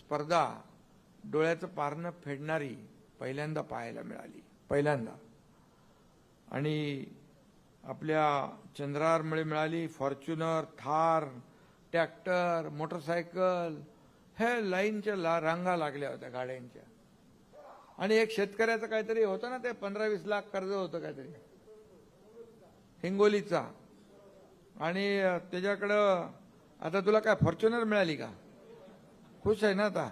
स्पर्धा डोळ्याचं पारणं फेडणारी पहिल्यांदा पाहायला मिळाली, पहिल्यांदा. आणि आपल्या चंद्रावरमुळे मिळाली. फॉर्च्युनर, थार, ट्रॅक्टर, मोटरसायकल, हे लाईनच्या रांगा लागल्या होत्या गाड्यांच्या. आणि एक शेतकऱ्याचं काहीतरी होतं ना, ते 15-20 लाख कर्ज होतं काहीतरी हिंगोलीचा. आणि त्याच्याकडं आता तुला काय फॉर्च्युनर मिळाली का? खुश आहे ना आता?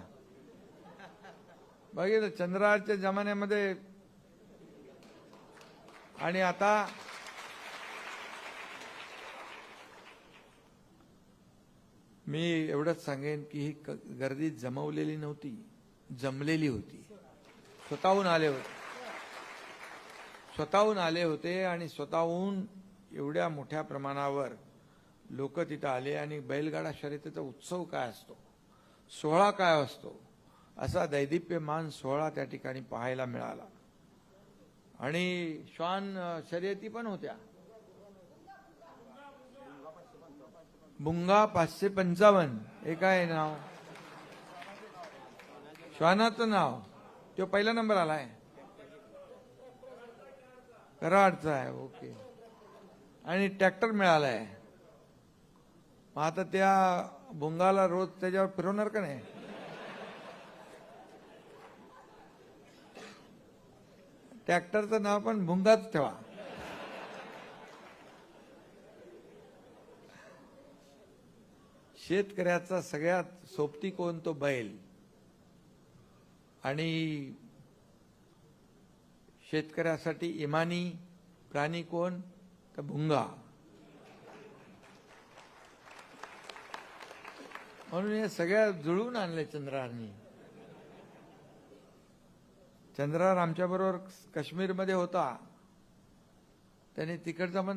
बघितलं चंद्राच्या जमान्यामध्ये. आणि आता मी एवढंच सांगेन की ही गर्दी जमवलेली नव्हती, जमलेली होती. स्वतःहून आले होते आणि स्वतःहून एवढ्या मोठ्या प्रमाणावर लोक तिथं आले. आणि बैलगाडा शर्यतीचा उत्सव काय असतो, सोहळा काय असतो, असा दैदिप्यमान सोहळा त्या ठिकाणी पाहायला मिळाला. आणि श्वान शर्यती पण होत्या. भुंगा 555 हे काय नाव, श्वानाचं नाव, तो पहिला नंबर आलाय, कराडचा आहे. ओके. आणि ट्रॅक्टर मिळालाय. मग आता त्या भुंगाला रोज त्याच्यावर फिरवणार का नाही? ट्रॅक्टरचं नाव पण भुंगाच ठेवा. शेतकऱ्याचा सगळ्यात सोबती कोण? तो बैल. आणि शेतकऱ्यासाठी इमानी प्राणी कोण? तर भुंगा. म्हणून हे सगळ्या जुळवून आणले चंद्रारनी. चंद्रार आमच्याबरोबर काश्मीरमध्ये होता, त्याने तिकडचा पण